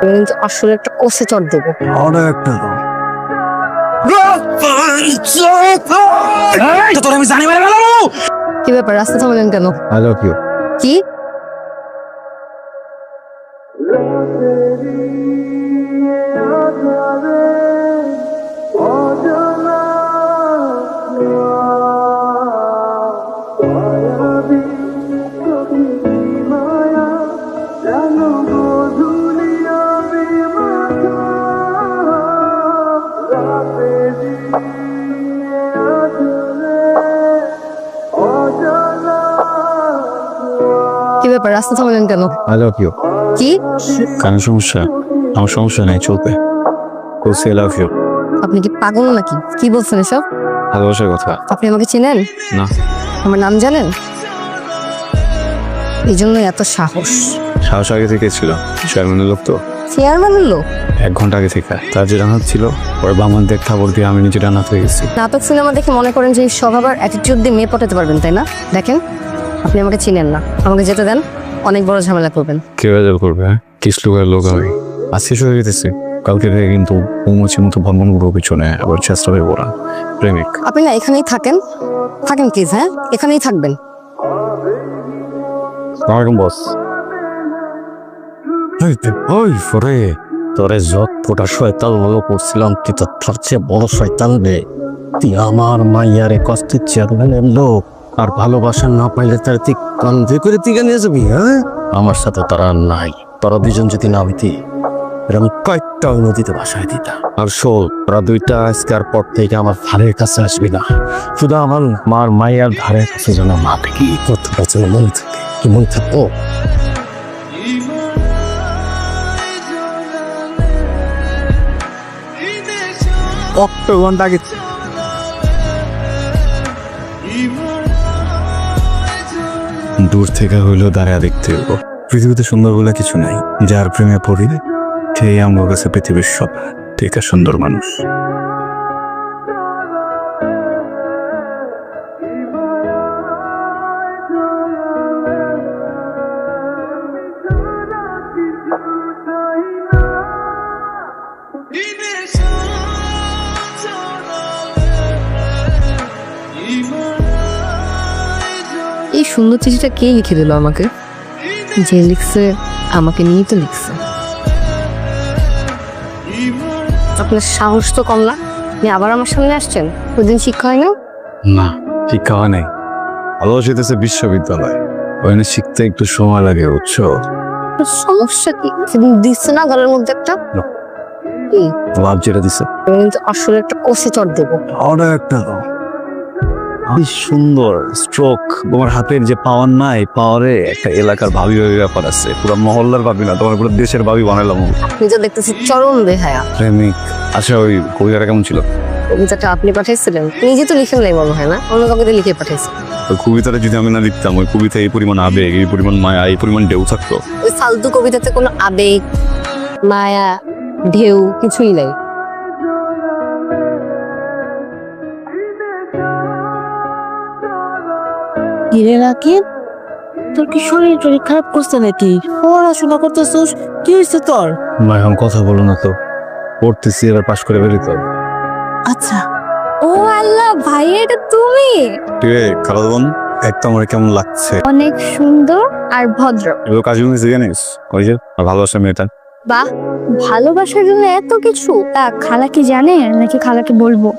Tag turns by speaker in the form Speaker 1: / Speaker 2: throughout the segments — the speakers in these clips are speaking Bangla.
Speaker 1: কিন্তু আসলে একটা কোসে চড় দেবো।
Speaker 2: একটা
Speaker 3: তোর আমি জানি মেরে গেল।
Speaker 1: কি ব্যাপার, রাস্তা থামালেন কেন?
Speaker 2: I love you.
Speaker 1: কি? কি ব্যাপার, রাস্তা থামালেন কেন?
Speaker 2: I love you.
Speaker 1: কি?
Speaker 2: কারণ সমস্যা? আমার সমস্যা নাই, চলবে। বলছি আই লাভ ইউ।
Speaker 1: আপনি কি পাগল নাকি? কি বলছেন এসব?
Speaker 2: ভালোবাসার কথা।
Speaker 1: আপনি আমাকে চেনেন?
Speaker 2: না।
Speaker 1: আমার নাম জানেন? এই জন্য এত সাহস।
Speaker 2: সাহস আগে থেকে ছিল, চেয়ারম্যানের লোক তো।
Speaker 1: চেয়ারম্যানের লোক?
Speaker 2: 1 ঘন্টা আগে থেকে। তার যে রান্নাত ছিল ওর বামান দেখ খাবার দিয়ে আমি নিজে রান্নাত হয়ে গেছি।
Speaker 1: নাটক সিনেমা দেখে মনে করেন যে এই স্বভাব আর অ্যাটিটিউড দিয়ে মেয়ে পটাতে পারবেন, তাই না? দেখেন, আপনি আমাকে চিনেন না, আমাকে যেতে দেন, অনেক বড় ঝামেলা করবেন।
Speaker 2: কে বেজাল করবে? হ্যাঁ, কিসলুকের লোক আমি আজকে শুরু হইতেছি, কালকে থেকে কিন্তু পৌঁছি মতো ভ্রমণ করবো পিছনে, আবার চেষ্টা করবো না। প্রেমিক।
Speaker 1: আপনি না এখানেই থাকেন, থাকেন প্লিজ। হ্যাঁ, এখানেই থাকবেন।
Speaker 2: আসসালামু বস।
Speaker 4: ওই ফরে তোরে যত ফোটা শয়তান মনে করছিলাম, তুই তো তার চেয়ে বড় শয়তান রে। তুই আমার মাইয়ারে কষ্টের চেয়ারম্যানের লোক, আর ভালোবাসা না পাইলে তার তুই কান্ধে করে তুই নিয়ে যাবি? হ্যাঁ, আমার সাথে তারা নাই। তোরা দুজন যদি না হইতি এরকম কয়েকটা নদীতে ভাসায় দিতাম। আর শোল, তোরা দুইটা আজকের পর থেকে আমার ধারের কাছে আসবি না। শুধু আমার মার মাইয়ার ধারের কাছে যেন মা থেকে কথাটা যেন মনে থাকে। কি মনে থাকবো?
Speaker 2: ঘন্টা আগে দূর থেকে হইলেও দাঁড়ায় দেখতে হইব। পৃথিবীতে সুন্দর বলে কিছু নাই, যার প্রেমে পড়ি সেই আমার কাছে পৃথিবীর সব থেকে সুন্দর মানুষ।
Speaker 1: এই সুন্দর চিঠিটা কে লিখে দিল আমাকে? যে লিখছে আমাকে নিয়েই তো লিখছে। আপনার সাহস তো কম না, আপনি আবার আমার সামনে আসছেন। ওই দিন শিক্ষা হয় না?
Speaker 2: না, শিক্ষা হয় নাই। ভালোবাসিতেছে বিশ্ববিদ্যালয়, ওখানে শিখতে একটু সময় লাগে, বুঝছো?
Speaker 1: আপনার সমস্যা কি? সেদিন দিচ্ছে না গলার মধ্যে একটা? কি?
Speaker 2: লাভ যেটা দিছে
Speaker 1: কিন্তু আসলে একটা কোসে চড় দেবো।
Speaker 2: একটা কি সুন্দর স্ট্রোক। তোমার হাতের যে পাওয়ার নাই, পাওয়ারে একটা এলাকার ভাবি ভাবি ব্যাপার আছে। পুরো মহল্লার ভাবি না, তোমার পুরো দেশের ভাবি বানালাম।
Speaker 1: আপনি তো দেখতেছি চরম বেহায়া।
Speaker 2: প্রেমিক। আচ্ছা, ওই কবিতাটা কেমন ছিল?
Speaker 1: কবিতাটা আপনি পাঠাইছিলেন? নিজে তো লিখেন নাই মনে হয় না, অন্য কাউকে লিখে পাঠাইছেন।
Speaker 2: ওই কবিতাটা যদি আমি না লিখতাম, ওই কবিতা এই পরিমাণ আবেগ, এই পরিমাণ মায়া, এই পরিমাণ ঢেউ থাকতো।
Speaker 1: ওই ফালতু কবিতাতে কোনো আবেগ, মায়া, ঢেউ কিছুই নাই।
Speaker 5: কিরে রাকিব, তোর কি শরীর টরীর খারাপ করছে নাকি? পড়াশোনা করতেছিস, কি হয়েছে তোর?
Speaker 2: মা এখন কথা বলো না তো, পড়তেছি, এবার পাশ করে বেরোতে হবে।
Speaker 5: আচ্ছা। ও আল্লাহ, ভাই এটা তুমি?
Speaker 2: ঠিক আছে খালাতো বোন, একটা আমার কেমন লাগছে?
Speaker 5: অনেক সুন্দর আর ভদ্র।
Speaker 2: এগুলো কাজ হয়েছে জানিস? ওই যে আর ভালোবাসা মেয়েটা।
Speaker 5: বাহ, ভালোবাসার জন্য এত কিছু। তা খালা কি জানে নাকি খালাকে বলবো?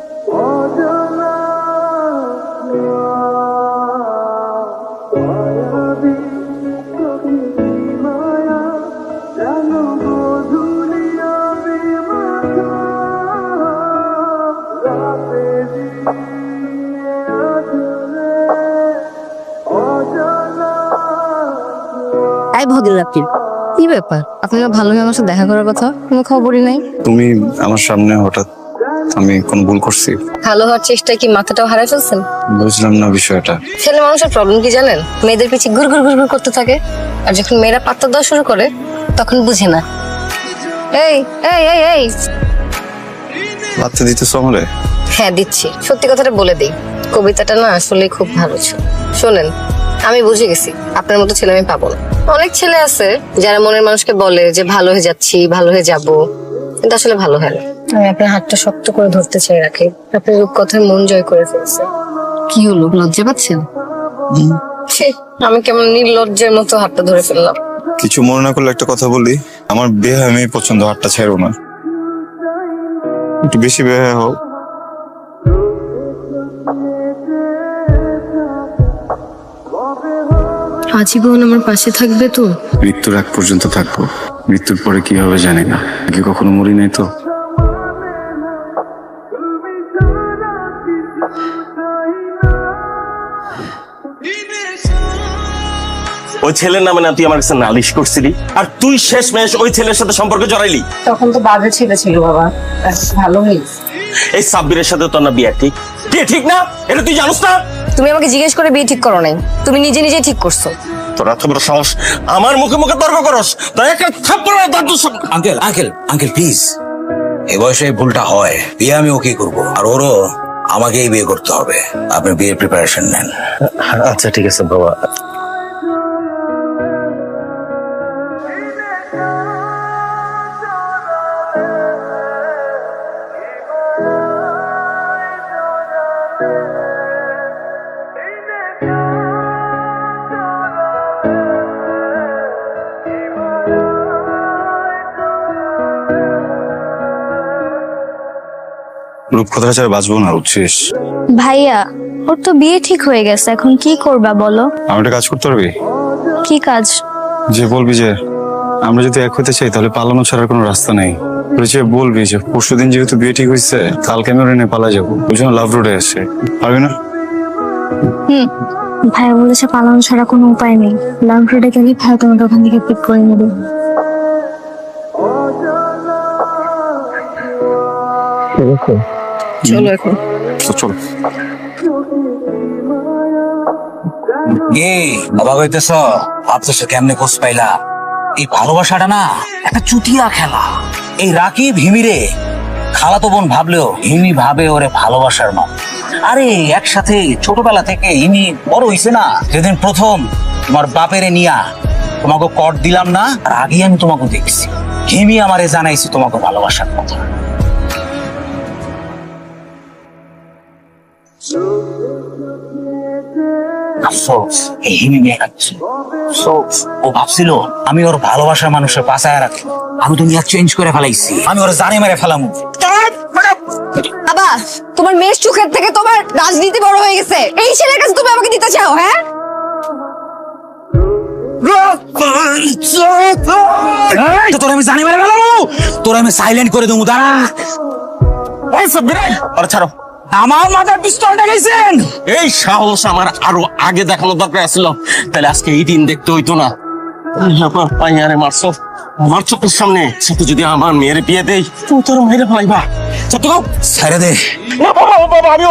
Speaker 1: এই ভদ্র রাকিব, কি ব্যাপার? আপনারা ভালো আমার সাথে দেখা করার কথা, কোনো খবরই নাই।
Speaker 2: তুমি আমার সামনে হঠাৎ, আমি কোন ভুল করছি?
Speaker 1: ভালো হওয়ার চেষ্টায় কি মাথাটাও হারাই ফেলছেন?
Speaker 2: বুঝলাম না বিষয়টা।
Speaker 1: ছেলে মানুষের প্রবলেম কি জানেন? মেয়েদের পিছিয়ে ঘুর ঘুর ঘুর ঘুর করতে থাকে, আর যখন মেয়েরা পাত্তা দেওয়া শুরু করে তখন বুঝে না। এই এই এই এই
Speaker 2: বাচ্চা দিতেছ আমারে?
Speaker 1: হ্যাঁ দিচ্ছি, সত্যি কথাটা বলে দিই। কবিতাটা না আসলে খুব ভালো ছিল। শোনেন, আমি বুঝে গেছি আপনার মতো ছেলে আমি পাবো না। অনেক ছেলে আছে যারা মনের মানুষকে বলে যে ভালো হয়ে যাচ্ছি, ভালো হয়ে যাব, কিন্তু আসলে ভালো হয় না। আমি আপনার হাতটা শক্ত করে ধরতে চাই রাখি। আপনার রূপকথায় মন জয় করে ফেলছে। কি হলো, লজ্জা পাচ্ছেন? ছি, আমি কেমন নির্লজ্জের মতো হাতটা ধরে ফেললাম।
Speaker 3: কিছু মনে না করলে একটা কথা বলি, আমার বিয়ে আমি পছন্দ, হাতটা ছেড়ো না, একটু বেশি বিয়ে হোক।
Speaker 1: আজীবন আমার পাশে থাকবে তো?
Speaker 3: মৃত্যুর আগ পর্যন্ত থাকবো, মৃত্যুর পরে কি হবে জানি না, কি কখনো মরি নাই তো।
Speaker 6: ওই ছেলের নামে না তুই আমার কাছে নালিশ করছিলি, আর তুই শেষমেশ ওই ছেলের সাথে সম্পর্ক জড়াইলি।
Speaker 1: তখন তো বাজে ছেলে ছিল বাবা, ভালো হয়েছে।
Speaker 6: এই সাব্বিরের সাথে তোর না বিয়ে ঠিক, বিয়ে ঠিক না, এটা তুই জানোস না?
Speaker 1: তুমি আমাকে জিজ্ঞেস করে বিয়ে ঠিক করো নাই, তুমি নিজে নিজে ঠিক করছো।
Speaker 6: তোর এত বড় সাহস আমার মুখে মুখে তর্ক করস, তাই একটা থাপ্পড় দাঁত।
Speaker 7: আঙ্কেল আঙ্কেল আঙ্কেল প্লিজ, এ বয়সে এই ভুলটা হয়। বিয়ে আমি ওকে করবো, আর ওরও আমাকেই বিয়ে করতে হবে। আপনি বিয়ের প্রিপারেশন নেন।
Speaker 6: আচ্ছা ঠিক আছে বাবা।
Speaker 3: রূপকথাটা ছাড়া বাঁচবো না, বুঝছিস?
Speaker 8: ভাইয়া, ওর তো বিয়ে ঠিক হয়ে গেছে, এখন কি করবা বলো?
Speaker 3: আমি একটা কাজ করতে পারবি?
Speaker 8: কি কাজ?
Speaker 3: যে বলবি যে আমরা যদি এক হতে চাই তাহলে পালানো ছাড়ার কোনো রাস্তা নেই। যে বলবি যে পরশুদিন যেহেতু বিয়ে ঠিক হয়েছে, কালকে আমি ওর এনে পালা যাবো, ওই জন্য লাভ রোডে আসে, পারবি না?
Speaker 8: ভাইয়া বলেছে পালানো ছাড়া কোনো উপায় নেই। লাভ রোডে গেলে ভাইয়া তোমাকে ওখান থেকে পিক করে নেবে।
Speaker 1: চলো এখন।
Speaker 3: তো চল।
Speaker 7: অবাক হইতেছ? ভাবতেছ কেমনে খোঁজ পাইলা? এই ভালোবাসাটা না একটা চুটিয়া খেলা। এই রাকিব হিমিরে খালাতো বোন ভাবলেও হিমি ভাবে ওরে ভালোবাসার মা। আরে একসাথে ছোটবেলা থেকে হিমি বড় হইছে না। যেদিন প্রথম তোমার বাপেরে নিয়া তোমাকে কর দিলাম না, আর আগে আমি তোমাকে দেখছি, হিমি আমারে জানাইছি তোমাকে ভালোবাসার কথা। আফসোস এই হিমি মেয়ে কাটছে। ও ভাবছিল আমি ওর ভালোবাসার মানুষের বাঁচায় রাখি, আমি দুনিয়া চেঞ্জ করে ফেলাইছি, আমি ওর জানে মেরে ফেলাম।
Speaker 1: বাবা, তোমার মেয়ের চোখের থেকে তোমার রাজনীতি বড় হয়ে গেছে। এই ছেলের কাছে তুমি আমাকে দিতে চাও? হ্যাঁ,
Speaker 7: তোর আমি জানি মেরে ফেলাম, তোর আমি সাইলেন্ট করে দেবো। দাঁড়া,
Speaker 6: আরে ছাড়ো,
Speaker 7: আমার মাথার পিস্তলটা গেছেন।
Speaker 6: এই সাহস আমার আরো আগে দেখানো দরকার ছিল, তাহলে আজকে এই দিন দেখতে হইতো না। আমার পাইয়ারে মারছো আমার চোখের সামনে, সাথে যদি আমার মেয়ের বিয়ে দেই তুমি তোর মেয়েরে ফেলাইবা।
Speaker 7: ছেড়ে দে।
Speaker 6: না বাবা, বাবা আমি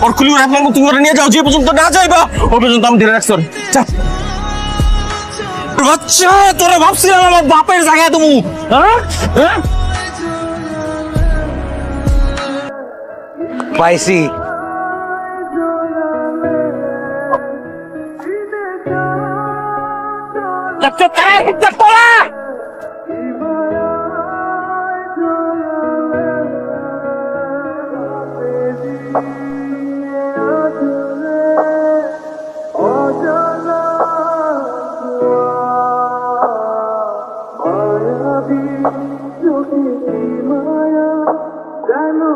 Speaker 6: ওর খুলি রাখলাম, তুমি ওরা নিয়ে যাও, যে পর্যন্ত না যাইবা ও পর্যন্ত আমি ধরে রাখছি।
Speaker 7: বাচ্চা, তোরা ভাবছিলাম আমার বাপের জায়গায় তুমি, পাইছি।
Speaker 9: माया जानो